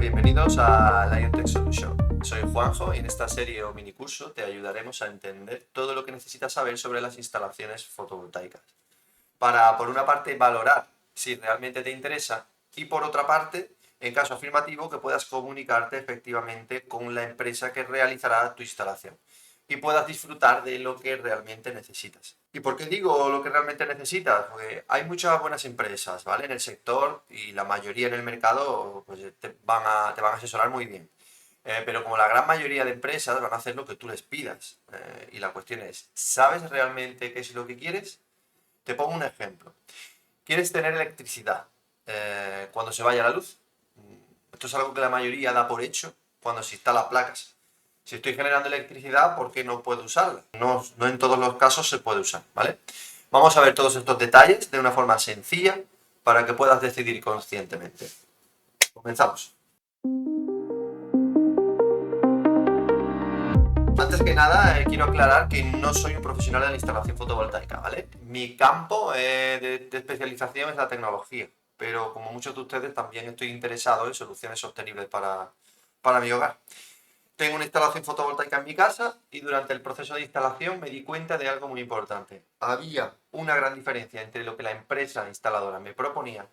bienvenidos a Lion Tech Solution. Soy Juanjo y en esta serie o minicurso te ayudaremos a entender todo lo que necesitas saber sobre las instalaciones fotovoltaicas. Para, por una parte, valorar si realmente te interesa y por otra parte, en caso afirmativo, que puedas comunicarte efectivamente con la empresa que realizará tu instalación y puedas disfrutar de lo que realmente necesitas. ¿Y por qué digo lo que realmente necesitas? Porque hay muchas buenas empresas, ¿vale? En el sector y la mayoría en el mercado pues, te van a asesorar muy bien. Pero como la gran mayoría de empresas van a hacer lo que tú les pidas. Y la cuestión es, ¿sabes realmente qué es lo que quieres? Te pongo un ejemplo. ¿Quieres tener electricidad cuando se vaya la luz? Esto es algo que la mayoría da por hecho cuando se instala placas. Si estoy generando electricidad, ¿por qué no puedo usarla? No en todos los casos se puede usar, ¿vale? Vamos a ver todos estos detalles de una forma sencilla para que puedas decidir conscientemente. Comenzamos. Antes que nada, quiero aclarar que no soy un profesional de la instalación fotovoltaica, ¿vale? Mi campo de especialización es la tecnología, pero como muchos de ustedes también estoy interesado en soluciones sostenibles para mi hogar. Tengo una instalación fotovoltaica en mi casa y durante el proceso de instalación me di cuenta de algo muy importante. Había una gran diferencia entre lo que la empresa instaladora me proponía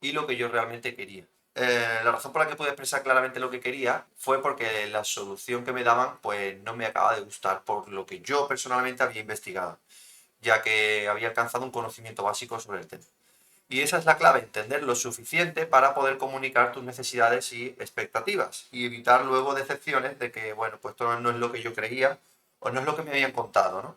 y lo que yo realmente quería. La razón por la que pude expresar claramente lo que quería fue porque la solución que me daban pues no me acaba de gustar por lo que yo personalmente había investigado, ya que había alcanzado un conocimiento básico sobre el tema. Y esa es la clave, entender lo suficiente para poder comunicar tus necesidades y expectativas y evitar luego decepciones de que, bueno, pues esto no es lo que yo creía o no es lo que me habían contado, ¿no?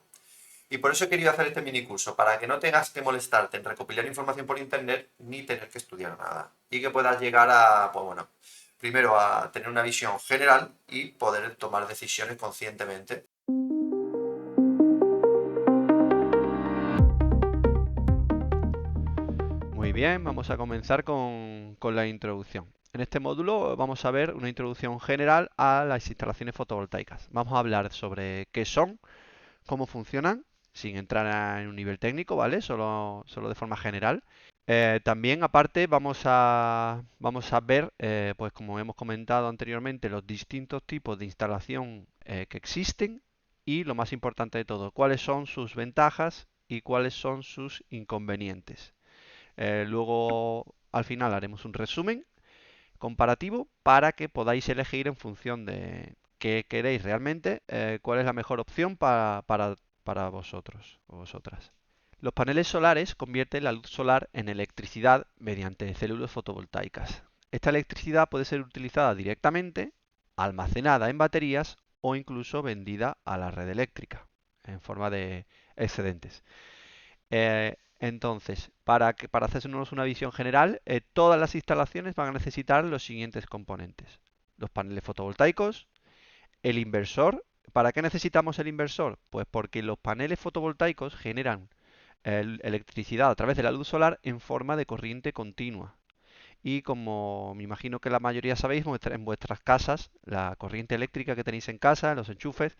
Y por eso he querido hacer este mini curso, para que no tengas que molestarte en recopilar información por internet ni tener que estudiar nada. Y que puedas llegar a, pues bueno, primero a tener una visión general y poder tomar decisiones conscientemente. Muy bien, vamos a comenzar con la introducción. En este módulo vamos a ver una introducción general a las instalaciones fotovoltaicas. Vamos a hablar sobre qué son, cómo funcionan, sin entrar en un nivel técnico, ¿vale? Solo de forma general. También, aparte, vamos a ver, pues como hemos comentado anteriormente, los distintos tipos de instalación que existen y, lo más importante de todo, cuáles son sus ventajas y cuáles son sus inconvenientes. Luego, al final, haremos un resumen comparativo para que podáis elegir en función de qué queréis realmente, cuál es la mejor opción para vosotros o vosotras. Los paneles solares convierten la luz solar en electricidad mediante células fotovoltaicas. Esta electricidad puede ser utilizada directamente, almacenada en baterías o incluso vendida a la red eléctrica en forma de excedentes. Entonces, para hacernos una visión general, todas las instalaciones van a necesitar los siguientes componentes. Los paneles fotovoltaicos, el inversor. ¿Para qué necesitamos el inversor? Pues porque los paneles fotovoltaicos generan electricidad a través de la luz solar en forma de corriente continua. Y como me imagino que la mayoría sabéis, en vuestras casas, la corriente eléctrica que tenéis en casa, los enchufes,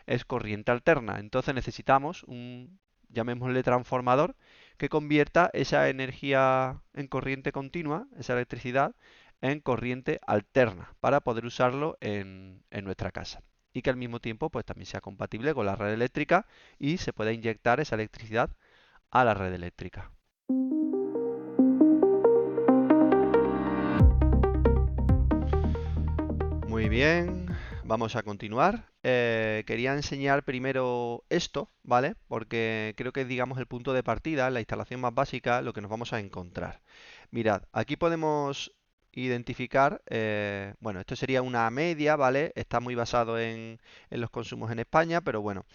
es corriente alterna. Entonces necesitamos un, llamémosle transformador, que convierta esa energía en corriente continua, esa electricidad, en corriente alterna para poder usarlo en nuestra casa. Y que al mismo tiempo pues también sea compatible con la red eléctrica y se pueda inyectar esa electricidad a la red eléctrica. Muy bien, vamos a continuar. Quería enseñar primero esto, ¿vale? Porque creo que es, digamos, el punto de partida, la instalación más básica, lo que nos vamos a encontrar. Mirad, aquí podemos identificar, bueno, esto sería una media, ¿vale? Está muy basado en los consumos en España, pero bueno,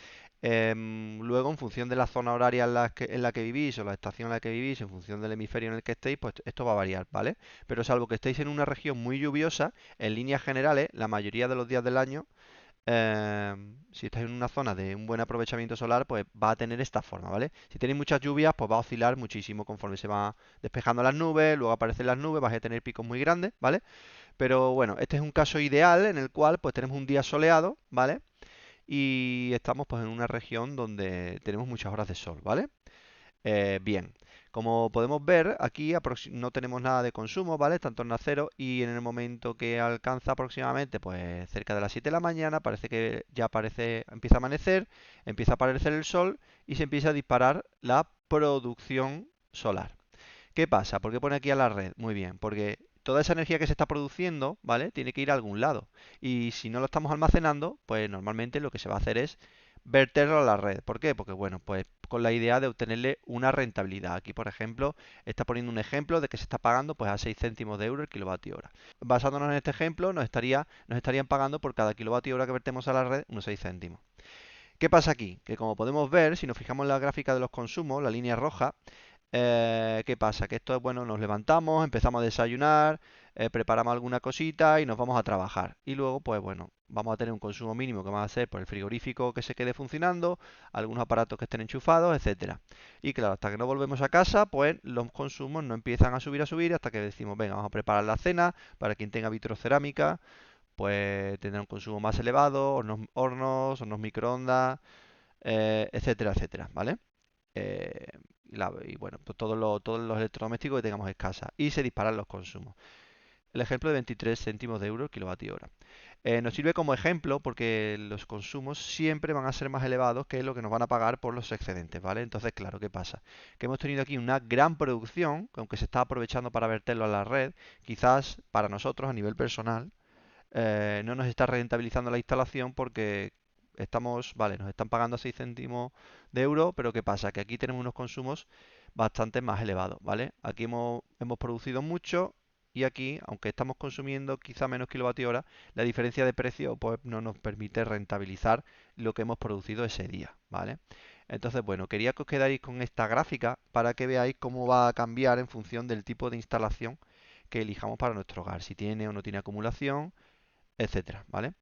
luego, en función de la zona horaria en la que vivís o la estación en la que vivís, en función del hemisferio en el que estéis, pues esto va a variar, ¿vale? Pero salvo que estéis en una región muy lluviosa, en líneas generales, la mayoría de los días del año, si estáis en una zona de un buen aprovechamiento solar, pues va a tener esta forma, ¿vale? Si tenéis muchas lluvias, pues va a oscilar muchísimo conforme se va despejando las nubes, luego aparecen las nubes, vais a tener picos muy grandes, ¿vale? Pero bueno, este es un caso ideal en el cual pues tenemos un día soleado, ¿vale? Y estamos pues en una región donde tenemos muchas horas de sol, ¿vale? Bien, Como podemos ver, aquí no tenemos nada de consumo, ¿vale? Está en torno a cero y en el momento que alcanza aproximadamente, pues cerca de las 7 de la mañana, parece que ya empieza a amanecer, empieza a aparecer el sol y se empieza a disparar la producción solar. ¿Qué pasa? ¿Por qué pone aquí a la red? Muy bien, porque toda esa energía que se está produciendo, ¿vale? Tiene que ir a algún lado. Y si no lo estamos almacenando, pues normalmente lo que se va a hacer es verterlo a la red. ¿Por qué? Porque, bueno, pues con la idea de obtenerle una rentabilidad. Aquí, por ejemplo, está poniendo un ejemplo de que se está pagando pues a 6 céntimos de euro el kilovatio hora. Basándonos en este ejemplo, nos estarían pagando por cada kilovatio hora que vertemos a la red unos 6 céntimos. ¿Qué pasa aquí? Que como podemos ver, si nos fijamos en la gráfica de los consumos, la línea roja, ¿qué pasa? Que esto es, bueno, nos levantamos, empezamos a desayunar, preparamos alguna cosita y nos vamos a trabajar. Y luego, pues bueno, vamos a tener un consumo mínimo que va a ser por el frigorífico que se quede funcionando, algunos aparatos que estén enchufados, etcétera. Y claro, hasta que no volvemos a casa, pues los consumos no empiezan a subir hasta que decimos, venga, vamos a preparar la cena para quien tenga vitrocerámica, pues tendrá un consumo más elevado, hornos microondas, etcétera, etcétera, ¿vale? eh, y bueno, pues todos los electrodomésticos que tengamos escasa y se disparan los consumos. El ejemplo de 23 céntimos de euro el kilovatio hora. Nos sirve como ejemplo porque los consumos siempre van a ser más elevados que lo que nos van a pagar por los excedentes, ¿vale? Entonces, claro, ¿qué pasa? Que hemos tenido aquí una gran producción, que aunque se está aprovechando para verterlo a la red, quizás para nosotros a nivel personal no nos está rentabilizando la instalación porque vale, nos están pagando 6 céntimos de euro, pero ¿qué pasa? Que aquí tenemos unos consumos bastante más elevados, ¿vale? Aquí hemos producido mucho y aquí, aunque estamos consumiendo quizá menos kilovatio hora, la diferencia de precio pues no nos permite rentabilizar lo que hemos producido ese día, ¿vale? Entonces, bueno, quería que os quedáis con esta gráfica para que veáis cómo va a cambiar en función del tipo de instalación que elijamos para nuestro hogar, si tiene o no tiene acumulación, etcétera, ¿vale?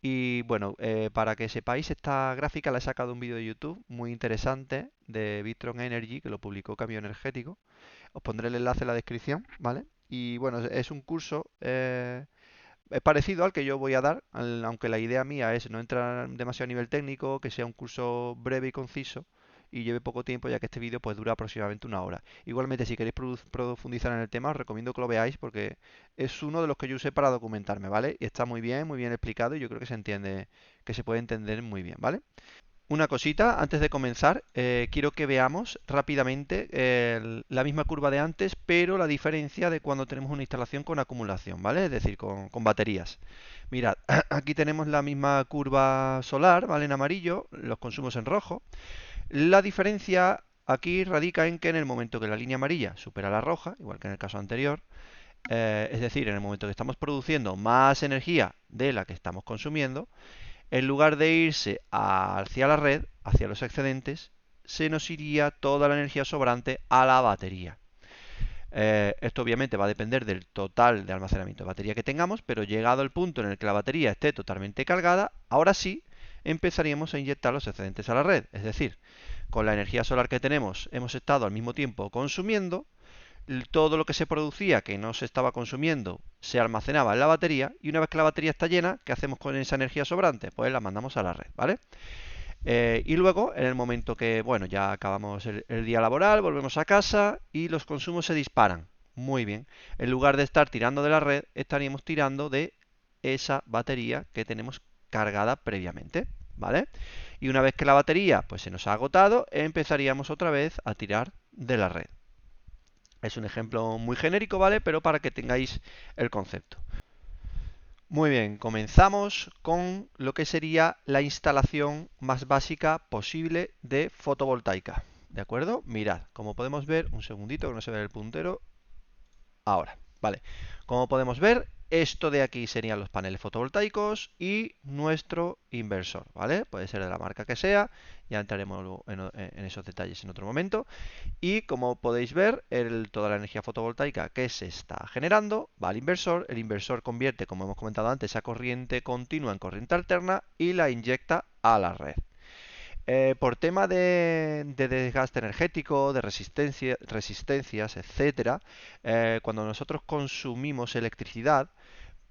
Y bueno, para que sepáis, esta gráfica la he sacado de un vídeo de YouTube muy interesante de Victron Energy, que lo publicó Cambio Energético. Os pondré el enlace en la descripción, ¿vale? Y bueno, es un curso es parecido al que yo voy a dar, aunque la idea mía es no entrar demasiado a nivel técnico, que sea un curso breve y conciso y lleve poco tiempo, ya que este vídeo pues dura aproximadamente una hora. Igualmente, si queréis profundizar en el tema, os recomiendo que lo veáis porque es uno de los que yo usé para documentarme, ¿vale? Y está muy bien explicado y yo creo que se entiende, que se puede entender muy bien, ¿vale? Una cosita, antes de comenzar, quiero que veamos rápidamente la misma curva de antes, pero la diferencia de cuando tenemos una instalación con acumulación, ¿vale? Es decir, con baterías. Mirad, aquí tenemos la misma curva solar, ¿vale? En amarillo, los consumos en rojo. La diferencia aquí radica en que en el momento que la línea amarilla supera la roja, igual que en el caso anterior, es decir, en el momento que estamos produciendo más energía de la que estamos consumiendo, en lugar de irse hacia la red, hacia los excedentes, se nos iría toda la energía sobrante a la batería. Esto obviamente va a depender del total de almacenamiento de batería que tengamos, pero llegado el punto en el que la batería esté totalmente cargada, ahora sí empezaríamos a inyectar los excedentes a la red. Es decir, con la energía solar que tenemos hemos estado al mismo tiempo consumiendo, todo lo que se producía que no se estaba consumiendo se almacenaba en la batería y una vez que la batería está llena, ¿qué hacemos con esa energía sobrante? Pues la mandamos a la red, ¿vale? Y luego, en el momento que, bueno, ya acabamos el día laboral, volvemos a casa y los consumos se disparan. Muy bien. En lugar de estar tirando de la red, estaríamos tirando de esa batería que tenemos cargada previamente, ¿vale? Y una vez que la batería pues se nos ha agotado, empezaríamos otra vez a tirar de la red. Es un ejemplo muy genérico, ¿vale? Pero para que tengáis el concepto. Muy bien, comenzamos con lo que sería la instalación más básica posible de fotovoltaica. ¿De acuerdo? Mirad, como podemos ver, un segundito que no se ve el puntero. Ahora, vale. Como podemos ver, esto de aquí serían los paneles fotovoltaicos y nuestro inversor, ¿vale? Puede ser de la marca que sea, ya entraremos en esos detalles en otro momento. Y como podéis ver, toda la energía fotovoltaica que se está generando va al inversor. El inversor convierte, como hemos comentado antes, esa corriente continua en corriente alterna y la inyecta a la red. Por tema de desgaste energético, de resistencias, etcétera, cuando nosotros consumimos electricidad,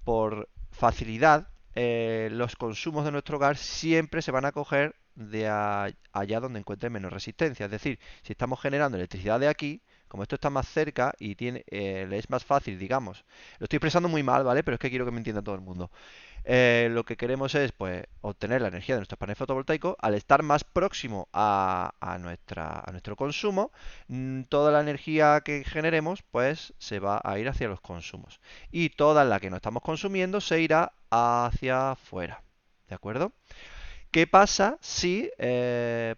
por facilidad, los consumos de nuestro hogar siempre se van a coger de allá donde encuentre menos resistencia. Es decir, si estamos generando electricidad de aquí, como esto está más cerca y le es más fácil, digamos, lo estoy expresando muy mal, ¿vale? Pero es que quiero que me entienda todo el mundo. Lo que queremos es pues obtener la energía de nuestro panel fotovoltaico al estar más próximo a nuestro consumo. Toda la energía que generemos pues se va a ir hacia los consumos y toda la que no estamos consumiendo se irá hacia afuera. ¿De acuerdo? ¿Qué pasa si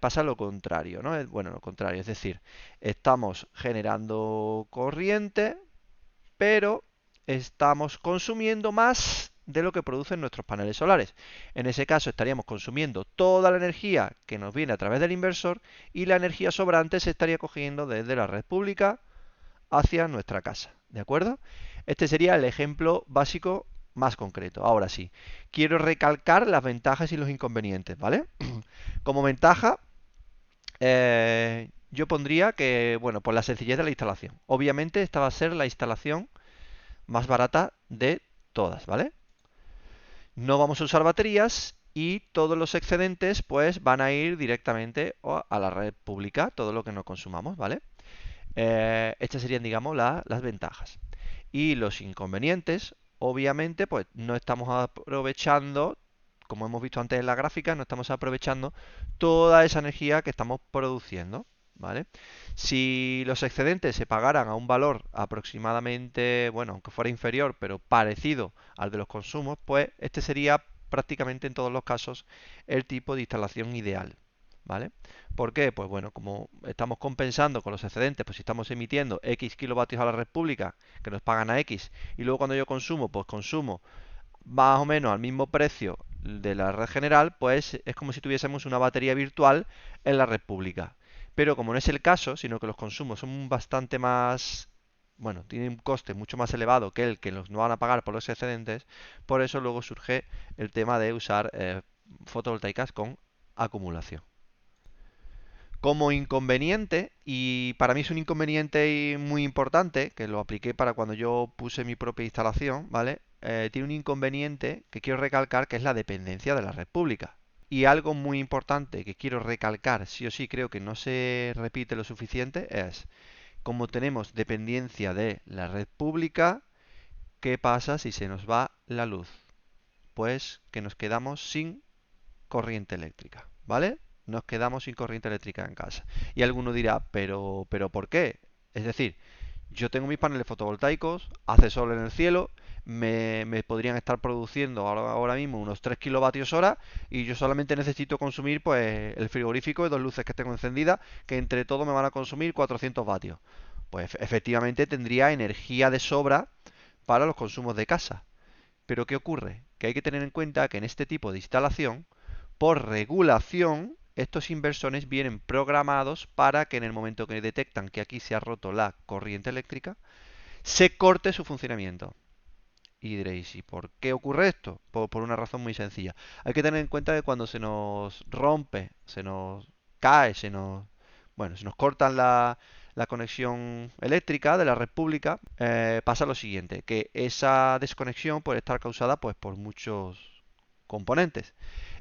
pasa lo contrario, ¿no? Bueno, lo contrario, es decir, estamos generando corriente, pero estamos consumiendo más de lo que producen nuestros paneles solares. En ese caso estaríamos consumiendo toda la energía que nos viene a través del inversor y la energía sobrante se estaría cogiendo desde la red pública hacia nuestra casa. ¿De acuerdo? Este sería el ejemplo básico más concreto. Ahora sí, quiero recalcar las ventajas y los inconvenientes, ¿vale? Como ventaja, yo pondría que, bueno, por la sencillez de la instalación. Obviamente esta va a ser la instalación más barata de todas, ¿vale? No vamos a usar baterías y todos los excedentes pues van a ir directamente a la red pública, todo lo que no consumamos, ¿vale? Estas serían, digamos, las ventajas. Y los inconvenientes, obviamente, pues no estamos aprovechando, como hemos visto antes en la gráfica, no estamos aprovechando toda esa energía que estamos produciendo, ¿vale? Si los excedentes se pagaran a un valor aproximadamente, bueno, aunque fuera inferior, pero parecido al de los consumos, pues este sería prácticamente en todos los casos el tipo de instalación ideal, ¿vale? ¿Por qué? Pues bueno, como estamos compensando con los excedentes, pues si estamos emitiendo X kilovatios a la red pública, que nos pagan a X, y luego cuando yo consumo, pues consumo más o menos al mismo precio de la red general, pues es como si tuviésemos una batería virtual en la red pública. Pero como no es el caso, sino que los consumos son bastante más, bueno, tienen un coste mucho más elevado que el que nos van a pagar por los excedentes, por eso luego surge el tema de usar fotovoltaicas con acumulación. Como inconveniente, y para mí es un inconveniente muy importante, que lo apliqué para cuando yo puse mi propia instalación, ¿vale? Tiene un inconveniente que quiero recalcar, que es la dependencia de la red pública. Y algo muy importante que quiero recalcar, sí o sí, creo que no se repite lo suficiente, es como tenemos dependencia de la red pública, ¿qué pasa si se nos va la luz? Pues que nos quedamos sin corriente eléctrica, ¿vale? Nos quedamos sin corriente eléctrica en casa. Y alguno dirá, pero ¿por qué? Es decir, yo tengo mis paneles fotovoltaicos, hace sol en el cielo, me podrían estar produciendo ahora mismo unos 3 kilovatios hora y yo solamente necesito consumir pues el frigorífico y dos luces que tengo encendidas, que entre todo me van a consumir 400 vatios. Pues efectivamente tendría energía de sobra para los consumos de casa. Pero ¿qué ocurre? Que hay que tener en cuenta que en este tipo de instalación, por regulación, estos inversores vienen programados para que en el momento que detectan que aquí se ha roto la corriente eléctrica, se corte su funcionamiento. Y diréis, ¿y por qué ocurre esto? Por una razón muy sencilla. Hay que tener en cuenta que cuando se nos rompe, se nos cae, bueno, se nos cortan la conexión eléctrica de la red pública, pasa lo siguiente, que esa desconexión puede estar causada pues por muchos componentes.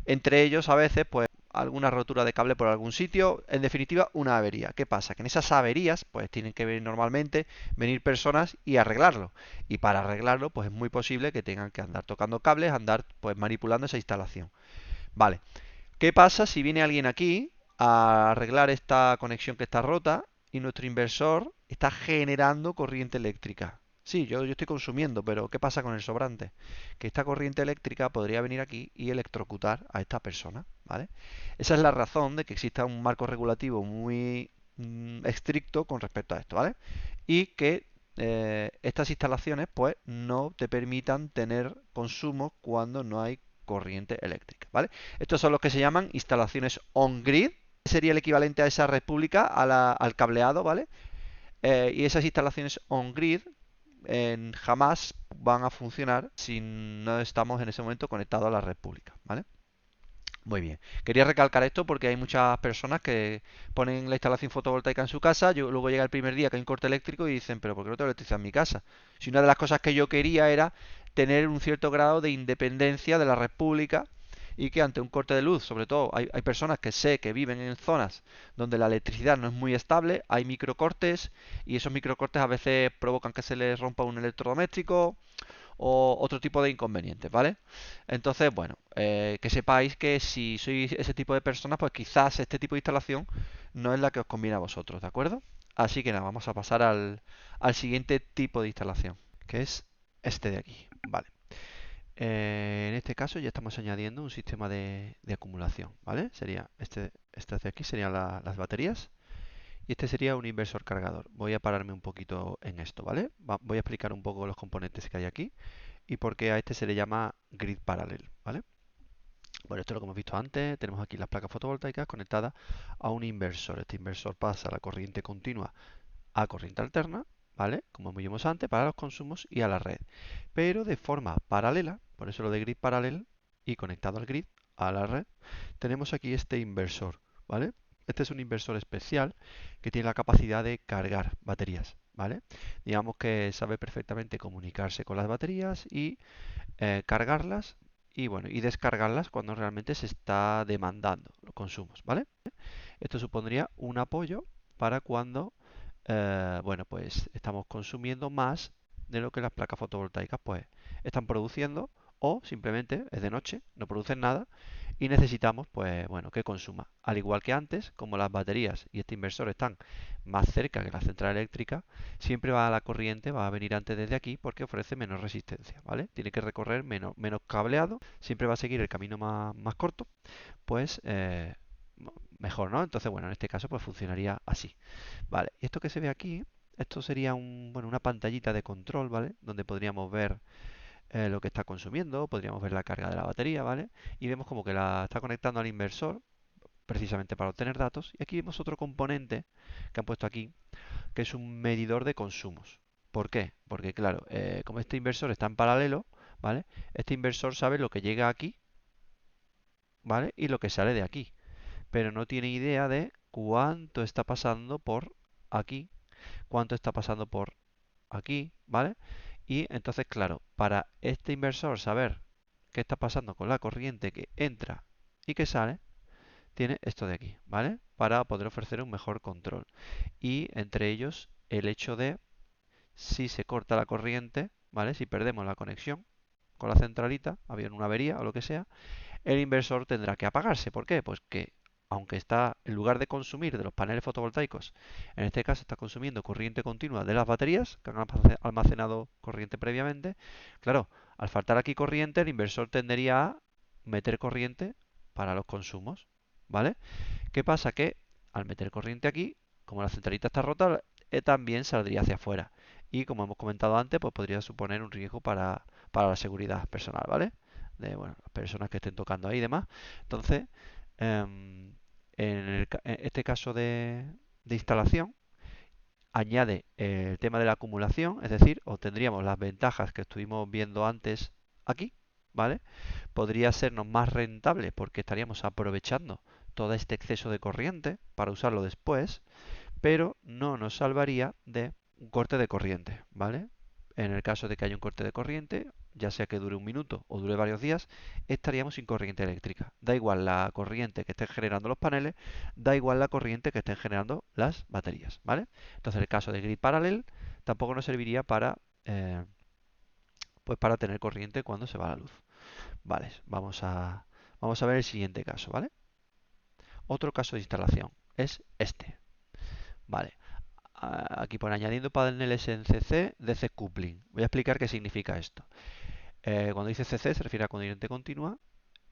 Entre ellos, a veces, pues alguna rotura de cable por algún sitio, en definitiva, una avería. ¿Qué pasa? Que en esas averías, pues tienen que venir normalmente venir personas y arreglarlo. Y para arreglarlo, pues es muy posible que tengan que andar tocando cables, andar pues manipulando esa instalación. Vale. ¿Qué pasa si viene alguien aquí a arreglar esta conexión que está rota y nuestro inversor está generando corriente eléctrica? Sí, yo estoy consumiendo, pero ¿qué pasa con el sobrante? Que esta corriente eléctrica podría venir aquí y electrocutar a esta persona, ¿vale? Esa es la razón de que exista un marco regulativo muy estricto con respecto a esto, ¿vale? Y que estas instalaciones pues no te permitan tener consumo cuando no hay corriente eléctrica, ¿vale? Estos son los que se llaman instalaciones on-grid, sería el equivalente a esa red pública, al cableado, ¿vale? Y esas instalaciones on-grid jamás van a funcionar si no estamos en ese momento conectados a la red pública, ¿vale? Muy bien. Quería recalcar esto porque hay muchas personas que ponen la instalación fotovoltaica en su casa, luego llega el primer día que hay un corte eléctrico y dicen, pero ¿por qué no tengo electricidad en mi casa? Si una de las cosas que yo quería era tener un cierto grado de independencia de la red pública y que ante un corte de luz, sobre todo hay personas que sé que viven en zonas donde la electricidad no es muy estable, hay microcortes y esos microcortes a veces provocan que se les rompa un electrodoméstico o otro tipo de inconvenientes, ¿vale? Entonces, bueno, que sepáis que si sois ese tipo de personas, pues quizás este tipo de instalación no es la que os conviene a vosotros, ¿de acuerdo? Así que nada, vamos a pasar al siguiente tipo de instalación, que es este de aquí, ¿vale? En este caso ya estamos añadiendo un sistema de acumulación, ¿vale? Sería este de aquí serían las baterías y este sería un inversor cargador. Voy a pararme un poquito en esto, ¿vale? Voy a explicar un poco los componentes que hay aquí y por qué a este se le llama grid parallel, ¿vale? Bueno, esto es lo que hemos visto antes. Tenemos aquí las placas fotovoltaicas conectadas a un inversor. Este inversor pasa la corriente continua a corriente alterna, ¿vale? Como vimos antes, para los consumos y a la red. Pero de forma paralela, por eso lo de grid paralel y conectado al grid, a la red, tenemos aquí este inversor, ¿vale? Este es un inversor especial que tiene la capacidad de cargar baterías, ¿vale? Digamos que sabe perfectamente comunicarse con las baterías y cargarlas y bueno, y descargarlas cuando realmente se está demandando los consumos, ¿vale? Esto supondría un apoyo para cuando bueno, pues estamos consumiendo más de lo que las placas fotovoltaicas pues están produciendo o simplemente es de noche, no producen nada y necesitamos pues bueno que consuma. Al igual que antes, como las baterías y este inversor están más cerca que la central eléctrica, siempre va a la corriente, va a venir antes desde aquí porque ofrece menos resistencia, ¿vale? Tiene que recorrer menos cableado, siempre va a seguir el camino más corto, pues mejor, ¿no? Entonces, bueno, en este caso pues funcionaría así. Vale, y esto que se ve aquí, esto sería bueno, una pantallita de control, ¿vale? Donde podríamos ver lo que está consumiendo, podríamos ver la carga de la batería, ¿vale? Y vemos como que la está conectando al inversor, precisamente para obtener datos. Y aquí vemos otro componente que han puesto aquí, que es un medidor de consumos. ¿Por qué? Porque claro, como este inversor está en paralelo, ¿vale? Este inversor sabe lo que llega aquí, ¿vale? Y lo que sale de aquí, pero no tiene idea de cuánto está pasando por aquí, cuánto está pasando por aquí, ¿vale? Y entonces, claro, para este inversor saber qué está pasando con la corriente que entra y que sale, tiene esto de aquí, ¿vale? Para poder ofrecer un mejor control. Y entre ellos, el hecho de si se corta la corriente, ¿vale? Si perdemos la conexión con la centralita, había una avería o lo que sea, el inversor tendrá que apagarse. ¿Por qué? Pues que aunque está, en lugar de consumir de los paneles fotovoltaicos, en este caso está consumiendo corriente continua de las baterías que han almacenado corriente previamente, claro, al faltar aquí corriente, el inversor tendería a meter corriente para los consumos, ¿vale? ¿Qué pasa? Que al meter corriente aquí, como la centralita está rota, también saldría hacia afuera. Y como hemos comentado antes, pues podría suponer un riesgo para la seguridad personal, ¿vale? De bueno, las personas que estén tocando ahí y demás. Entonces, en este caso de instalación, añade el tema de la acumulación, es decir, obtendríamos las ventajas que estuvimos viendo antes aquí, ¿vale? Podría sernos más rentable porque estaríamos aprovechando todo este exceso de corriente para usarlo después, pero no nos salvaría de un corte de corriente, ¿vale? En el caso de que haya un corte de corriente, ya sea que dure un minuto o dure varios días, estaríamos sin corriente eléctrica. Da igual la corriente que estén generando los paneles, da igual la corriente que estén generando las baterías, ¿vale? Entonces, el caso de grid parallel tampoco nos serviría pues para tener corriente cuando se va la luz. Vale, vamos a ver el siguiente caso, ¿vale? Otro caso de instalación es este. Vale, aquí pone añadiendo paneles en CC, DC coupling. Voy a explicar qué significa esto. Cuando dice CC se refiere a corriente continua.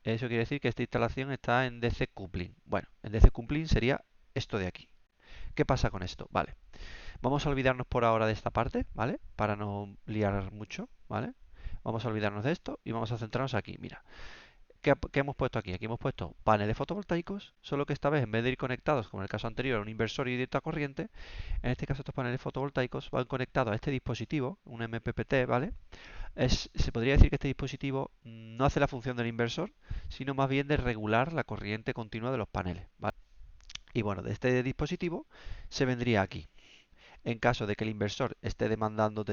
Eso quiere decir que esta instalación está en DC coupling. Bueno, en DC coupling sería esto de aquí. ¿Qué pasa con esto? Vale, vamos a olvidarnos por ahora de esta parte, ¿vale? Para no liar mucho, ¿vale? Vamos a olvidarnos de esto y vamos a centrarnos aquí. Mira, ¿qué hemos puesto aquí? Aquí hemos puesto paneles fotovoltaicos, solo que esta vez en vez de ir conectados, como en el caso anterior, a un inversor y directo a corriente, en este caso estos paneles fotovoltaicos van conectados a este dispositivo, un MPPT, ¿vale? Se podría decir que este dispositivo no hace la función del inversor, sino más bien de regular la corriente continua de los paneles, ¿vale? Y bueno, de este dispositivo se vendría aquí. En caso de que el inversor esté demandando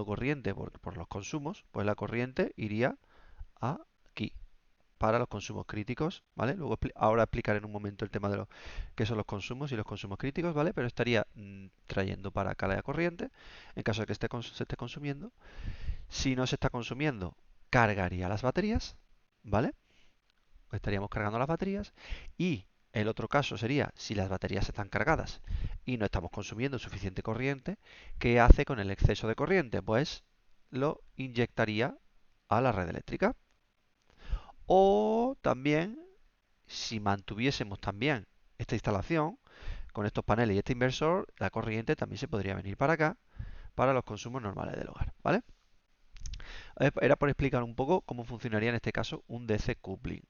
corriente por los consumos, pues la corriente iría aquí, para los consumos críticos, ¿vale? Luego ahora explicaré en un momento el tema de qué son los consumos y los consumos críticos, ¿vale? Pero estaría trayendo para acá la corriente en caso de que se esté consumiendo. Si no se está consumiendo, cargaría las baterías, ¿vale? Estaríamos cargando las baterías. Y el otro caso sería si las baterías están cargadas y no estamos consumiendo suficiente corriente, ¿qué hace con el exceso de corriente? Pues lo inyectaría a la red eléctrica. O también, si mantuviésemos también esta instalación con estos paneles y este inversor, la corriente también se podría venir para acá para los consumos normales del hogar, ¿vale? Era por explicar un poco cómo funcionaría en este caso un DC coupling,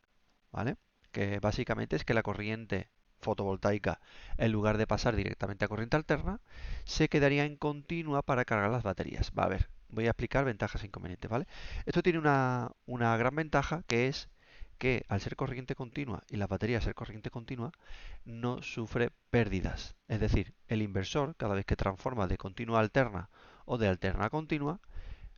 ¿vale? Que básicamente es que la corriente fotovoltaica, en lugar de pasar directamente a corriente alterna, se quedaría en continua para cargar las baterías. Va a ver, voy a explicar ventajas e inconvenientes, ¿vale? Esto tiene una gran ventaja, que es que al ser corriente continua y las baterías ser corriente continua, no sufre pérdidas. Es decir, el inversor, cada vez que transforma de continua a alterna o de alterna a continua,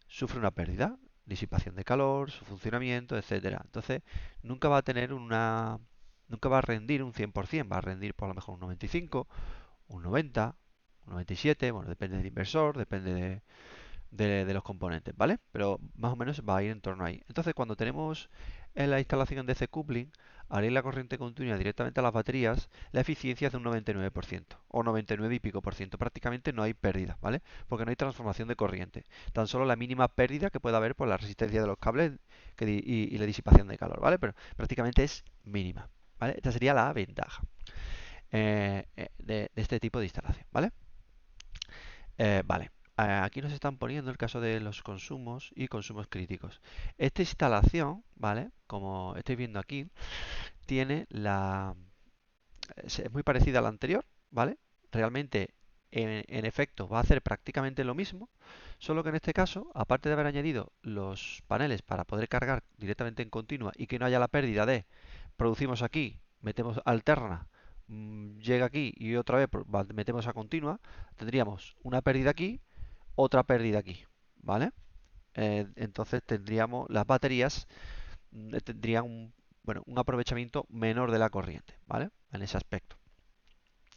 sufre una pérdida, disipación de calor, su funcionamiento, etcétera. Entonces, nunca va a tener nunca va a rendir un 100%, va a rendir por lo mejor un 95, un 90, un 97, bueno, depende del inversor, depende de los componentes, ¿vale? Pero más o menos va a ir en torno ahí. Entonces, cuando tenemos en la instalación de C-coupling, al ir la corriente continua directamente a las baterías, la eficiencia es de un 99% o 99 y pico por ciento. Prácticamente no hay pérdida, ¿vale? Porque no hay transformación de corriente. Tan solo la mínima pérdida que pueda haber por la resistencia de los cables y la disipación de calor, ¿vale? Pero prácticamente es mínima, ¿vale? Esta sería la ventaja de este tipo de instalación, ¿vale? Vale. Aquí nos están poniendo el caso de los consumos y consumos críticos. Esta instalación, ¿vale? Como estáis viendo aquí, tiene es muy parecida a la anterior, ¿vale? Realmente, en efecto, va a hacer prácticamente lo mismo, solo que en este caso, aparte de haber añadido los paneles para poder cargar directamente en continua y que no haya la pérdida de producimos aquí, metemos alterna, llega aquí y otra vez metemos a continua, tendríamos una pérdida aquí, otra pérdida aquí, ¿vale? Entonces tendríamos las baterías tendrían bueno, un aprovechamiento menor de la corriente, ¿vale? En ese aspecto,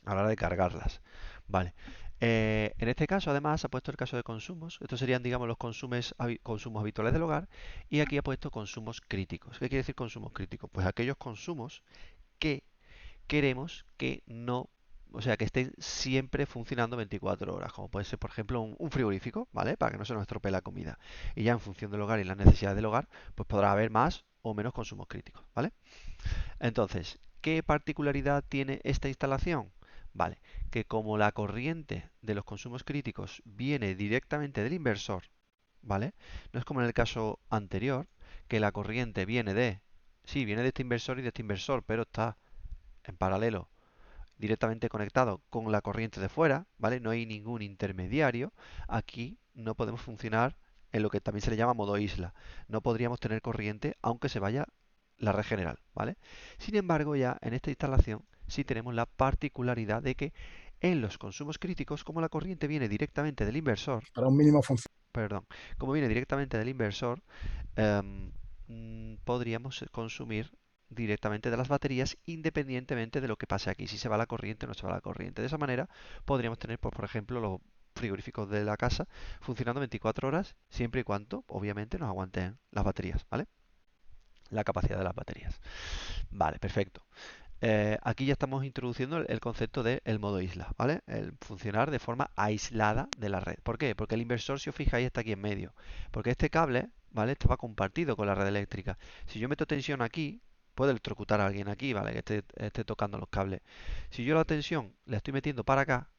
a la hora de cargarlas, ¿vale? En este caso, además, ha puesto el caso de consumos. Estos serían, digamos, los consumos habituales del hogar. Y aquí ha puesto consumos críticos. ¿Qué quiere decir consumos críticos? Pues aquellos consumos que queremos que no, o sea, que estén siempre funcionando 24 horas, como puede ser, por ejemplo, un frigorífico, ¿vale? Para que no se nos estropee la comida. Y ya en función del hogar y las necesidades del hogar, pues podrá haber más o menos consumos críticos, ¿vale? Entonces, ¿qué particularidad tiene esta instalación? Vale, que como la corriente de los consumos críticos viene directamente del inversor, ¿vale? No es como en el caso anterior, que la corriente sí, viene de este inversor y de este inversor, pero está en paralelo directamente conectado con la corriente de fuera, ¿vale? No hay ningún intermediario. Aquí no podemos funcionar en lo que también se le llama modo isla. No podríamos tener corriente aunque se vaya la red general, ¿vale? Sin embargo, ya en esta instalación sí tenemos la particularidad de que en los consumos críticos, como la corriente viene directamente del inversor, para un mínimo funcionamiento. perdón, como viene directamente del inversor, podríamos consumir directamente de las baterías independientemente de lo que pase aquí, si se va la corriente o no se va la corriente. De esa manera podríamos tener, pues, por ejemplo, los frigoríficos de la casa funcionando 24 horas siempre y cuando, obviamente, nos aguanten las baterías, ¿vale? La capacidad de las baterías. Vale, perfecto. Aquí ya estamos introduciendo el concepto del modo isla, ¿vale? El funcionar de forma aislada de la red. ¿Por qué? Porque el inversor, si os fijáis, está aquí en medio. Porque este cable, ¿vale? Esto va compartido con la red eléctrica. Si yo meto tensión aquí, puede electrocutar a alguien aquí, ¿vale? Que esté tocando los cables. Si yo la tensión la estoy metiendo para acá,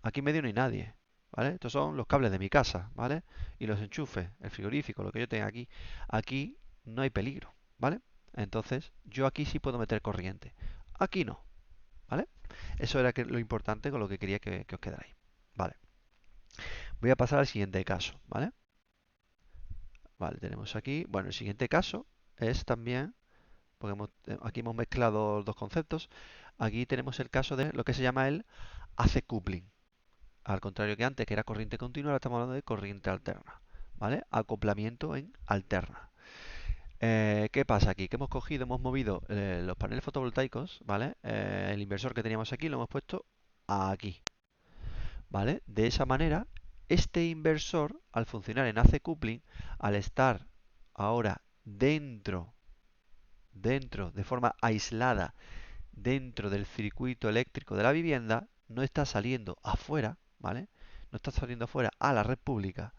aquí en medio no hay nadie, ¿vale? Estos son los cables de mi casa, ¿vale? Y los enchufes, el frigorífico, lo que yo tenga aquí. Aquí no hay peligro, ¿vale? Entonces, yo aquí sí puedo meter corriente. Aquí no, ¿vale? Eso era lo importante con lo que quería que os quedarais. Vale. Voy a pasar al siguiente caso, ¿vale? Vale, tenemos aquí. Bueno, el siguiente caso es también, porque aquí hemos mezclado dos conceptos. Aquí tenemos el caso de lo que se llama el AC coupling. Al contrario que antes, que era corriente continua, ahora estamos hablando de corriente alterna, ¿vale? Acoplamiento en alterna. ¿Qué pasa aquí? Que hemos cogido, hemos movido los paneles fotovoltaicos, ¿vale? El inversor que teníamos aquí lo hemos puesto aquí, ¿vale? De esa manera, este inversor, al funcionar en AC coupling, al estar ahora dentro, de forma aislada, dentro del circuito eléctrico de la vivienda, no está saliendo afuera, ¿vale? No está saliendo afuera a la red pública.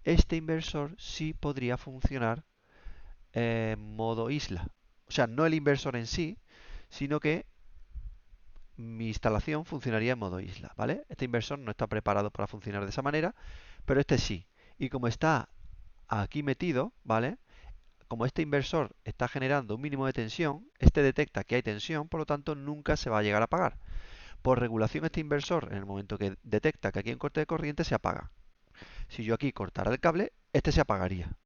Este inversor sí podría funcionar en modo isla. O sea, no el inversor en sí, sino que mi instalación funcionaría en modo isla, ¿vale? Este inversor no está preparado para funcionar de esa manera, pero este sí. Y como está aquí metido, ¿vale? Como este inversor está generando un mínimo de tensión, este detecta que hay tensión, por lo tanto nunca se va a llegar a apagar. Por regulación este inversor, en el momento que detecta que aquí hay un corte de corriente, se apaga. Si yo aquí cortara el cable, este se apagaría.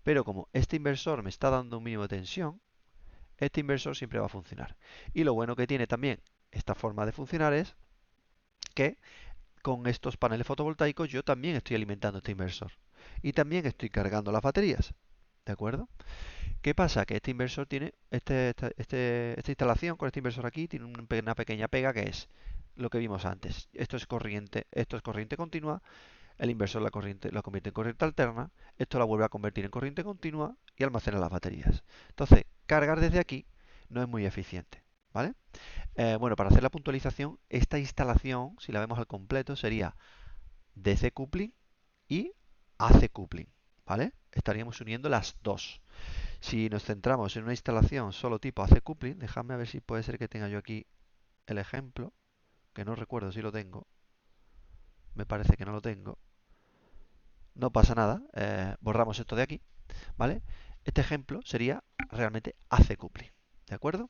Pero como este inversor me está dando un mínimo de tensión, este inversor siempre va a funcionar. Y lo bueno que tiene también esta forma de funcionar es que con estos paneles fotovoltaicos yo también estoy alimentando este inversor. Y también estoy cargando las baterías. ¿De acuerdo? ¿Qué pasa? Que este inversor tiene, esta instalación con este inversor aquí tiene una pequeña pega que es lo que vimos antes. Esto es corriente continua, el inversor la convierte en corriente alterna, esto la vuelve a convertir en corriente continua y almacena las baterías. Entonces, cargar desde aquí no es muy eficiente, ¿vale? Bueno, para hacer la puntualización, esta instalación, si la vemos al completo, sería DC coupling y AC coupling, ¿vale? Estaríamos uniendo las dos. Si nos centramos en una instalación solo tipo AC coupling, déjame a ver si puede ser que tenga yo aquí el ejemplo, que no recuerdo si lo tengo, me parece que no lo tengo. No pasa nada, borramos esto de aquí, ¿vale? Este ejemplo sería realmente AC coupling, ¿de acuerdo?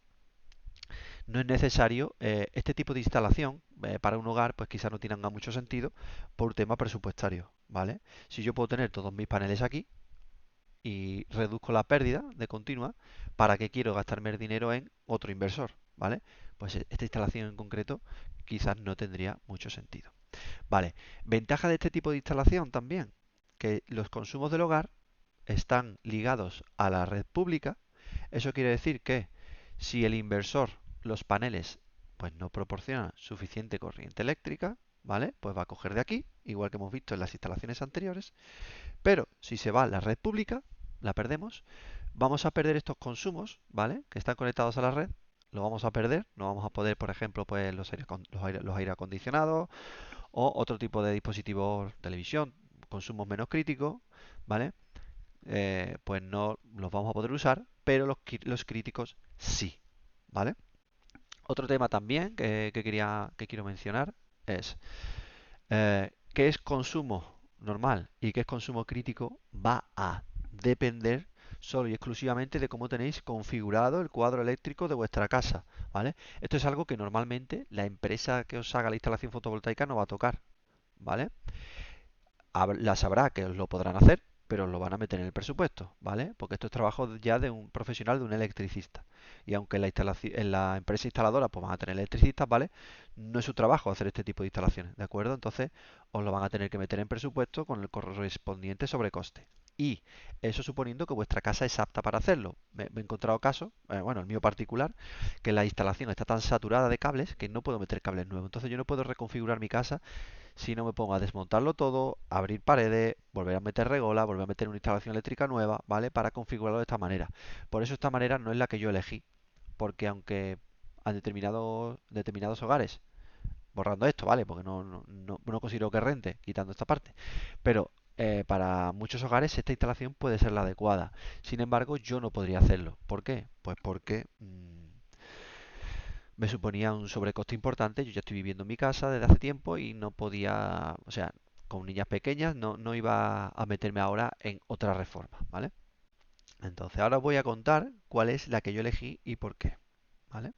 No es necesario este tipo de instalación para un hogar, pues quizás no tenga mucho sentido por un tema presupuestario, ¿vale? Si yo puedo tener todos mis paneles aquí y reduzco la pérdida de continua, ¿para qué quiero gastarme el dinero en otro inversor? ¿Vale? Pues esta instalación en concreto quizás no tendría mucho sentido. Vale, ventaja de este tipo de instalación también, que los consumos del hogar están ligados a la red pública. Eso quiere decir que si el inversor, los paneles, pues no proporcionan suficiente corriente eléctrica, ¿vale? Pues va a coger de aquí, igual que hemos visto en las instalaciones anteriores, pero si se va a la red pública, la perdemos, vamos a perder estos consumos, ¿vale? Que están conectados a la red, lo vamos a perder, no vamos a poder, por ejemplo, pues los aire acondicionados o otro tipo de dispositivos, televisión, consumos menos críticos, ¿vale? Pues no los vamos a poder usar, pero los críticos sí, ¿vale? Otro tema también que quiero mencionar es qué es consumo normal y qué es consumo crítico va a depender solo y exclusivamente de cómo tenéis configurado el cuadro eléctrico de vuestra casa, ¿vale? Esto es algo que normalmente la empresa que os haga la instalación fotovoltaica no va a tocar, ¿vale? La sabrá que os lo podrán hacer, pero os lo van a meter en el presupuesto, ¿vale? Porque esto es trabajo ya de un profesional, de un electricista. Y aunque en la empresa instaladora pues van a tener electricistas, ¿vale? No es su trabajo hacer este tipo de instalaciones, ¿de acuerdo? Entonces os lo van a tener que meter en presupuesto con el correspondiente sobrecoste. Y eso suponiendo que vuestra casa es apta para hacerlo. Me he encontrado casos, bueno, el mío particular, que la instalación está tan saturada de cables que no puedo meter cables nuevos. Entonces yo no puedo reconfigurar mi casa si no me pongo a desmontarlo todo, abrir paredes, volver a meter regola, volver a meter una instalación eléctrica nueva, ¿vale? Para configurarlo de esta manera. Por eso esta manera no es la que yo elegí, porque aunque a determinados hogares, borrando esto, ¿vale? Porque no considero que rente, quitando esta parte, pero para muchos hogares esta instalación puede ser la adecuada. Sin embargo, yo no podría hacerlo. ¿Por qué? Pues porque me suponía un sobrecoste importante. Yo ya estoy viviendo en mi casa desde hace tiempo y no podía, o sea, con niñas pequeñas no iba a meterme ahora en otra reforma, ¿vale? Entonces ahora os voy a contar cuál es la que yo elegí y por qué, ¿vale?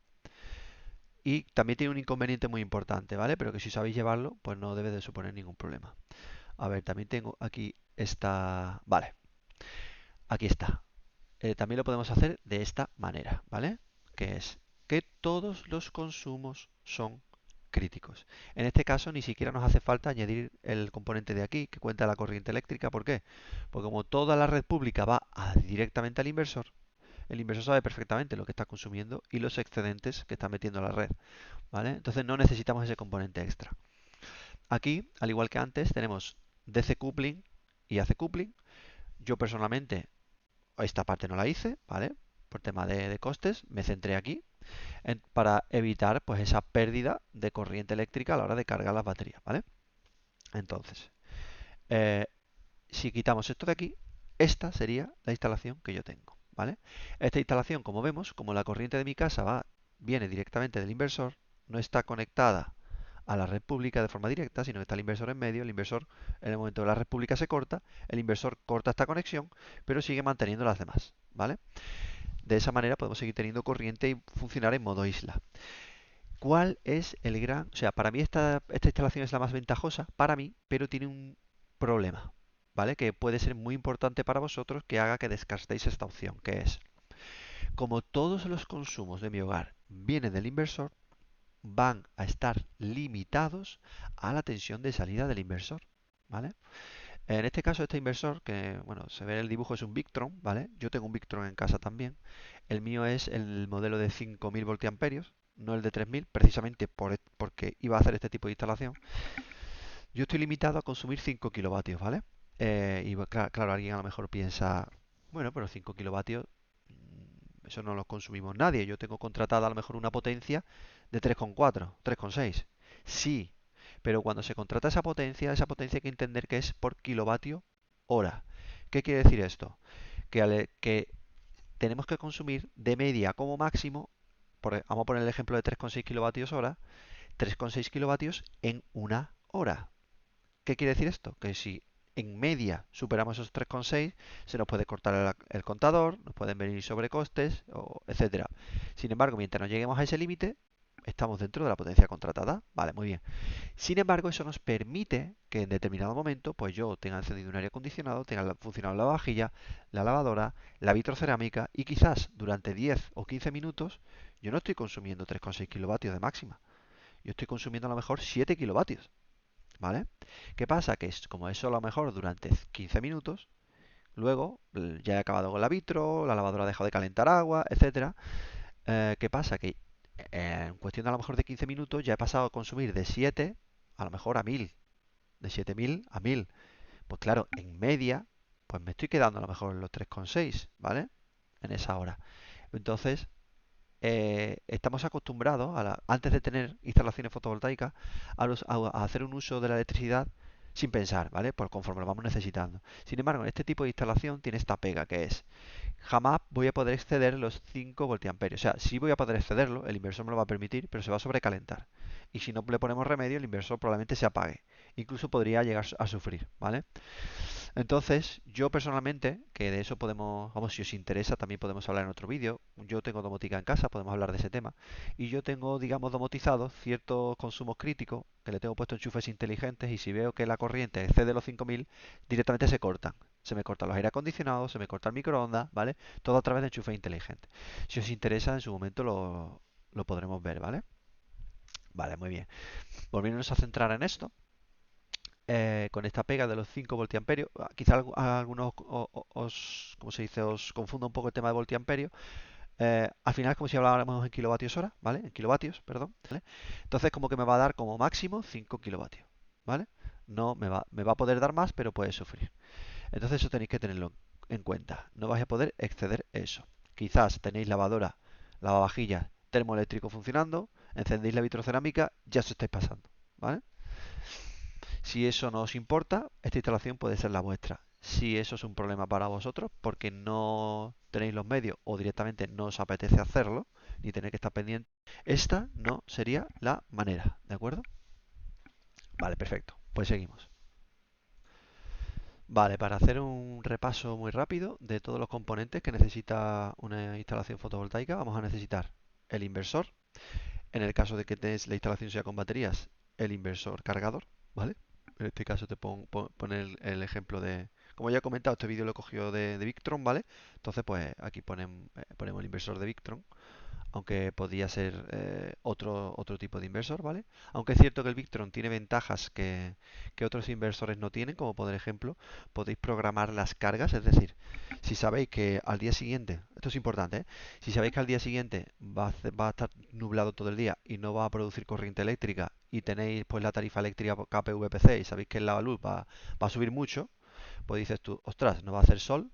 Y también tiene un inconveniente muy importante, ¿vale? Pero que si sabéis llevarlo, pues no debe de suponer ningún problema. A ver, también tengo aquí esta, vale, aquí está. También lo podemos hacer de esta manera, ¿vale? Que es que todos los consumos son críticos. En este caso ni siquiera nos hace falta añadir el componente de aquí que cuenta la corriente eléctrica. ¿Por qué? Porque como toda la red pública va directamente al inversor, el inversor sabe perfectamente lo que está consumiendo y los excedentes que está metiendo a la red, ¿vale? Entonces no necesitamos ese componente extra. Aquí, al igual que antes, tenemos DC coupling y AC coupling. Yo personalmente esta parte no la hice, ¿vale? Por tema de costes, me centré aquí para evitar pues esa pérdida de corriente eléctrica a la hora de cargar las baterías, ¿vale? Entonces, eh, si quitamos esto de aquí, esta sería la instalación que yo tengo, ¿vale? Esta instalación, como vemos, como la corriente de mi casa viene directamente del inversor, no está conectada a la red pública de forma directa, sino que está el inversor en medio. El inversor, en el momento que la red pública se corta, el inversor corta esta conexión, pero sigue manteniendo las demás, ¿vale? De esa manera podemos seguir teniendo corriente y funcionar en modo isla. ¿Cuál es el gran...? O sea, para mí esta instalación es la más ventajosa, para mí, pero tiene un problema, ¿vale? Que puede ser muy importante para vosotros que haga que descartéis esta opción, que es, como todos los consumos de mi hogar vienen del inversor, van a estar limitados a la tensión de salida del inversor, ¿vale? En este caso, este inversor, que bueno, se ve en el dibujo, es un Victron, ¿vale? Yo tengo un Victron en casa también. El mío es el modelo de 5000 voltiamperios, no el de 3000, precisamente porque iba a hacer este tipo de instalación. Yo estoy limitado a consumir 5 kilovatios, ¿vale? Claro, alguien a lo mejor piensa, bueno, pero 5 kilovatios, eso no lo consumimos nadie. Yo tengo contratada a lo mejor una potencia de 3,4, 3,6. Sí, pero cuando se contrata esa potencia hay que entender que es por kilovatio hora. ¿Qué quiere decir esto? Que tenemos que consumir de media como máximo, vamos a poner el ejemplo de 3,6 kilovatios hora, 3,6 kilovatios en una hora. ¿Qué quiere decir esto? Que si en media superamos esos 3,6, se nos puede cortar el contador, nos pueden venir sobrecostes, etcétera. Sin embargo, mientras no lleguemos a ese límite, estamos dentro de la potencia contratada. Vale, muy bien. Sin embargo, eso nos permite que en determinado momento, pues yo tenga encendido un aire acondicionado, tenga funcionado la vajilla, la lavadora, la vitrocerámica y quizás durante 10 o 15 minutos yo no estoy consumiendo 3,6 kilovatios de máxima. Yo estoy consumiendo a lo mejor 7 kilovatios. ¿Vale? ¿Qué pasa? Que como eso a lo mejor durante 15 minutos, luego ya he acabado con la vitro, la lavadora ha dejado de calentar agua, etcétera. ¿Qué pasa? Que en cuestión de a lo mejor de 15 minutos ya he pasado a consumir de 7 a lo mejor a 1000, de 7000 a 1000. Pues claro, en media, pues me estoy quedando a lo mejor en los 3,6, ¿vale? En esa hora. Entonces, estamos acostumbrados, antes de tener instalaciones fotovoltaicas, a hacer un uso de la electricidad sin pensar, ¿vale? Por conforme lo vamos necesitando. Sin embargo, este tipo de instalación tiene esta pega que es, jamás voy a poder exceder los 5 voltiamperios. O sea, sí voy a poder excederlo, el inversor me lo va a permitir, pero se va a sobrecalentar. Y si no le ponemos remedio, el inversor probablemente se apague. Incluso podría llegar a sufrir, ¿vale? Entonces, yo personalmente, que de eso podemos, vamos, si os interesa, también podemos hablar en otro vídeo. Yo tengo domótica en casa, podemos hablar de ese tema. Y yo tengo, digamos, domotizados ciertos consumos críticos, que le tengo puesto enchufes inteligentes y si veo que la corriente excede los 5000, directamente se cortan. Se me cortan los aire acondicionados, se me corta el microondas, ¿vale? Todo a través de enchufes inteligentes. Si os interesa, en su momento lo podremos ver, ¿vale? Vale, muy bien. Volviéndonos a centrar en esto, con esta pega de los 5 voltiamperios. Quizá a algunos ¿cómo se dice? Os confunda un poco el tema de voltiamperio. Al final es como si habláramos en kilovatios hora, ¿vale? En kilovatios, perdón, ¿vale? Entonces como que me va a dar como máximo 5 kilovatios, ¿vale? No me va a poder dar más, pero puede sufrir. Entonces eso tenéis que tenerlo en cuenta. No vais a poder exceder eso. Quizás tenéis lavadora, lavavajillas, termoeléctrico funcionando, encendéis la vitrocerámica, ya os estáis pasando, ¿vale? Si eso no os importa, esta instalación puede ser la vuestra. Si eso es un problema para vosotros porque no tenéis los medios o directamente no os apetece hacerlo, ni tener que estar pendiente, esta no sería la manera, ¿de acuerdo? Vale, perfecto. Pues seguimos. Vale, para hacer un repaso muy rápido de todos los componentes que necesita una instalación fotovoltaica, vamos a necesitar el inversor. En el caso de que la instalación sea con baterías, el inversor cargador, ¿vale? En este caso te pone el ejemplo de... Como ya he comentado, este vídeo lo he cogido de Victron, ¿vale? Entonces, pues aquí ponemos el inversor de Victron. aunque podría ser otro tipo de inversor, ¿vale? Aunque es cierto que el Victron tiene ventajas que otros inversores no tienen, como por ejemplo, podéis programar las cargas, es decir, si sabéis que al día siguiente, esto es importante, ¿eh? Si sabéis que al día siguiente va a estar nublado todo el día y no va a producir corriente eléctrica y tenéis pues la tarifa eléctrica KPVPC y sabéis que la luz va a subir mucho, pues dices tú, ostras, no va a hacer sol,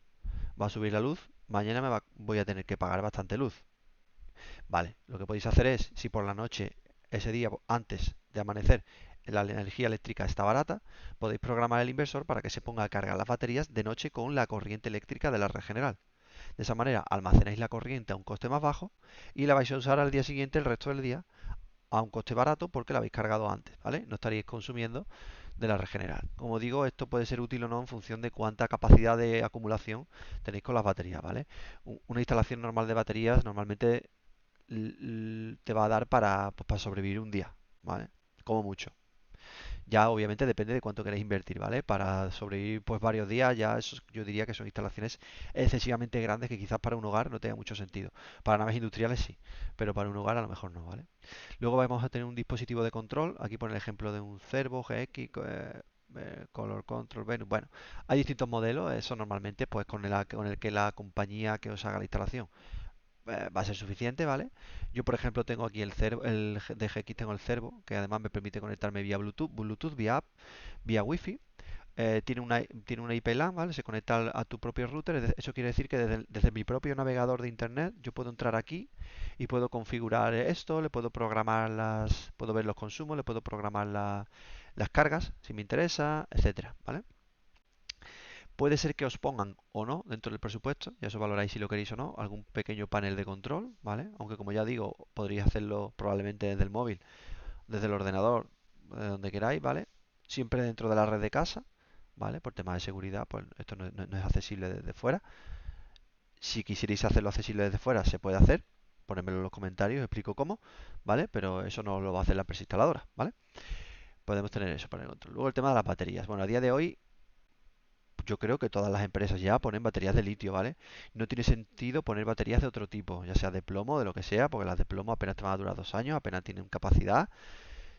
va a subir la luz, mañana voy a tener que pagar bastante luz. Vale, lo que podéis hacer es, si por la noche, ese día antes de amanecer, la energía eléctrica está barata, podéis programar el inversor para que se ponga a cargar las baterías de noche con la corriente eléctrica de la red general. De esa manera almacenáis la corriente a un coste más bajo y la vais a usar al día siguiente el resto del día a un coste barato porque la habéis cargado antes, ¿vale? No estaríais consumiendo de la red general. Como digo, esto puede ser útil o no en función de cuánta capacidad de acumulación tenéis con las baterías, ¿vale? Una instalación normal de baterías normalmente te va a dar pues, para sobrevivir un día, ¿vale? Como mucho. Ya obviamente depende de cuánto queréis invertir, ¿vale? Para sobrevivir pues varios días, ya eso, yo diría que son instalaciones excesivamente grandes que quizás para un hogar no tenga mucho sentido. Para naves industriales sí, pero para un hogar a lo mejor no, ¿vale? Luego vamos a tener un dispositivo de control, aquí pone el ejemplo de un Cervo GX, Color Control Venus. Bueno, hay distintos modelos, eso normalmente pues con el que la compañía que os haga la instalación va a ser suficiente, ¿vale? Yo, por ejemplo, tengo aquí el DGX, tengo el Cervo, que además me permite conectarme vía Bluetooth, vía app, vía Wi-Fi. Tiene una IP LAN, ¿vale? Se conecta a tu propio router. Eso quiere decir que desde mi propio navegador de internet yo puedo entrar aquí y puedo configurar esto, le puedo programar puedo ver los consumos, le puedo programar las cargas si me interesa, etcétera, ¿vale? Puede ser que os pongan o no dentro del presupuesto, ya eso valoráis si lo queréis o no, algún pequeño panel de control, ¿vale? Aunque como ya digo, podríais hacerlo probablemente desde el móvil, desde el ordenador, de donde queráis, ¿vale? Siempre dentro de la red de casa, ¿vale? Por temas de seguridad, pues esto no es accesible desde fuera. Si quisierais hacerlo accesible desde fuera, se puede hacer. Ponedmelo en los comentarios, explico cómo, ¿vale? Pero eso no lo va a hacer la empresa instaladora, ¿vale? Podemos tener eso para el control. Luego el tema de las baterías. Bueno, a día de hoy yo creo que todas las empresas ya ponen baterías de litio, ¿vale? No tiene sentido poner baterías de otro tipo, ya sea de plomo o de lo que sea, porque las de plomo apenas te van a durar 2 años, apenas tienen capacidad,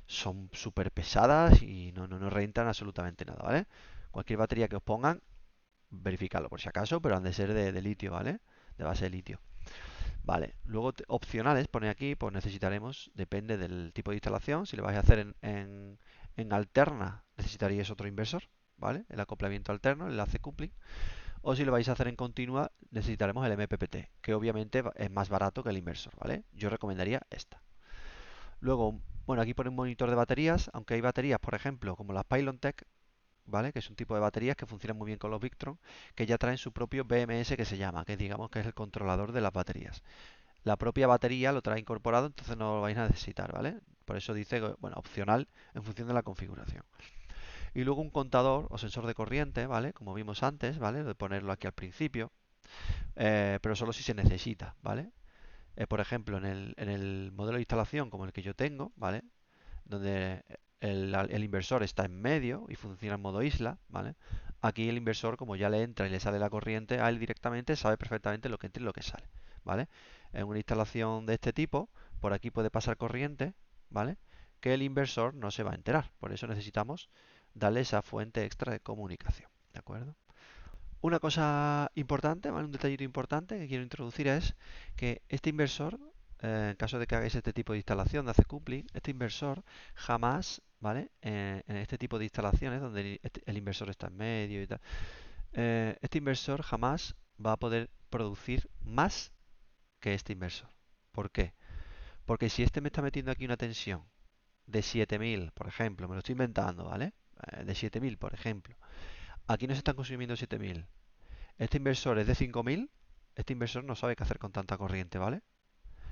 son súper pesadas y no rentan absolutamente nada, ¿vale? Cualquier batería que os pongan, verificadlo por si acaso, pero han de ser de litio, ¿vale? De base de litio. Vale, luego opcionales, pone aquí, pues necesitaremos, depende del tipo de instalación, si lo vais a hacer en alterna, necesitaríais otro inversor, ¿vale? El acoplamiento alterno, el enlace coupling. O si lo vais a hacer en continua, necesitaremos el MPPT, que obviamente es más barato que el inversor, ¿vale? Yo recomendaría esta. Luego, bueno, aquí pone un monitor de baterías, aunque hay baterías, por ejemplo, como las Pylontech, ¿vale? Que es un tipo de baterías que funcionan muy bien con los Victron, que ya traen su propio BMS que se llama, que digamos que es el controlador de las baterías. La propia batería lo trae incorporado, entonces no lo vais a necesitar, ¿vale? Por eso dice, bueno, opcional en función de la configuración. Y luego un contador o sensor de corriente, ¿vale? Como vimos antes, ¿vale? De ponerlo aquí al principio, pero solo si se necesita, ¿vale? Por ejemplo, en el modelo de instalación como el que yo tengo, ¿vale? Donde el inversor está en medio y funciona en modo isla, ¿vale? Aquí el inversor, como ya le entra y le sale la corriente, a él directamente sabe perfectamente lo que entra y lo que sale, ¿vale? En una instalación de este tipo, por aquí puede pasar corriente, ¿vale? Que el inversor no se va a enterar. Por eso necesitamos darle esa fuente extra de comunicación, ¿de acuerdo? Una cosa importante, ¿vale? Un detallito importante que quiero introducir es que este inversor, en caso de que hagáis este tipo de instalación de coupling, este inversor jamás, ¿vale? En este tipo de instalaciones donde el inversor está en medio y tal, este inversor jamás va a poder producir más que este inversor. ¿Por qué? Porque si este me está metiendo aquí una tensión de 7000, por ejemplo, me lo estoy inventando, ¿vale? De 7000, por ejemplo. Aquí no se están consumiendo 7000. Este inversor es de 5000. Este inversor no sabe qué hacer con tanta corriente, ¿vale?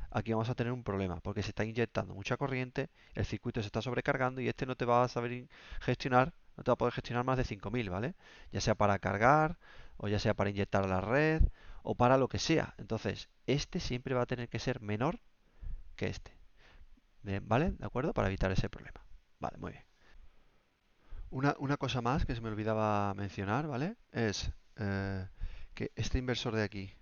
Aquí vamos a tener un problema porque se está inyectando mucha corriente, el circuito se está sobrecargando y este no te va a saber gestionar, no te va a poder gestionar más de 5000, ¿vale? Ya sea para cargar o ya sea para inyectar a la red o para lo que sea. Entonces, este siempre va a tener que ser menor que este. Bien, ¿vale? ¿De acuerdo? Para evitar ese problema. Vale, muy bien. Una cosa más que se me olvidaba mencionar, ¿vale? Es que este inversor de aquí,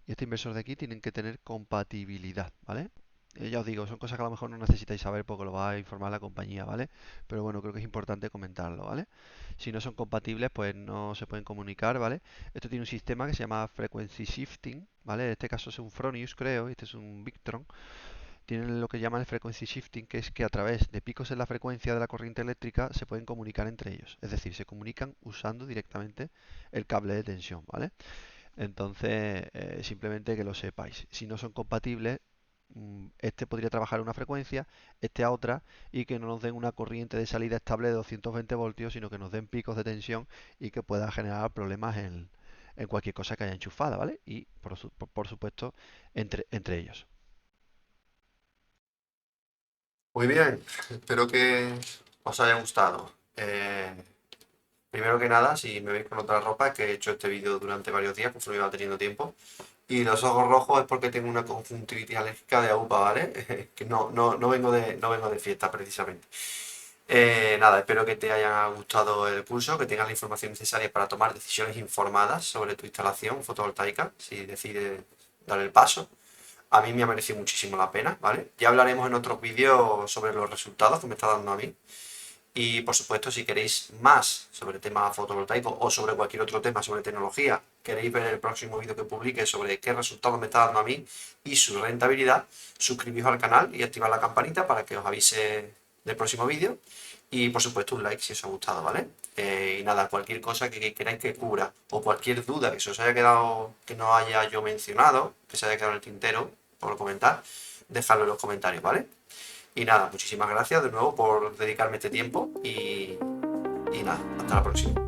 y este inversor de aquí tienen que tener compatibilidad, ¿vale? Ya os digo, son cosas que a lo mejor no necesitáis saber porque lo va a informar la compañía, ¿vale? Pero bueno, creo que es importante comentarlo, ¿vale? Si no son compatibles, pues no se pueden comunicar, ¿vale? Esto tiene un sistema que se llama Frequency Shifting, ¿vale? En este caso es un Fronius, creo, y este es un Victron. Tienen lo que llaman el Frequency Shifting, que es que a través de picos en la frecuencia de la corriente eléctrica se pueden comunicar entre ellos. Es decir, se comunican usando directamente el cable de tensión, ¿vale? Entonces, simplemente que lo sepáis. Si no son compatibles, este podría trabajar a una frecuencia, este a otra, y que no nos den una corriente de salida estable de 220 voltios, sino que nos den picos de tensión y que pueda generar problemas en cualquier cosa que haya enchufada, ¿vale? Y por supuesto, entre ellos. Muy bien, espero que os haya gustado. Primero que nada, si me veis con otra ropa, es que he hecho este vídeo durante varios días, conforme iba teniendo tiempo. Y los ojos rojos es porque tengo una conjuntivitis alérgica de AUPA, ¿vale? Que no vengo de fiesta precisamente. Nada, espero que te haya gustado el curso, que tengas la información necesaria para tomar decisiones informadas sobre tu instalación fotovoltaica, si decides dar el paso. A mí me ha merecido muchísimo la pena, ¿vale? Ya hablaremos en otros vídeos sobre los resultados que me está dando a mí. Y por supuesto, si queréis más sobre temas fotovoltaicos o sobre cualquier otro tema sobre tecnología, queréis ver el próximo vídeo que publique sobre qué resultados me está dando a mí y su rentabilidad, suscribíos al canal y activad la campanita para que os avise del próximo vídeo. Y por supuesto un like si os ha gustado, ¿vale? Y nada, cualquier cosa que queráis que cubra o cualquier duda que se os haya quedado, que no haya yo mencionado, que se haya quedado en el tintero por comentar, dejadlo en los comentarios, ¿vale? Y nada, muchísimas gracias de nuevo por dedicarme este tiempo y nada, hasta la próxima.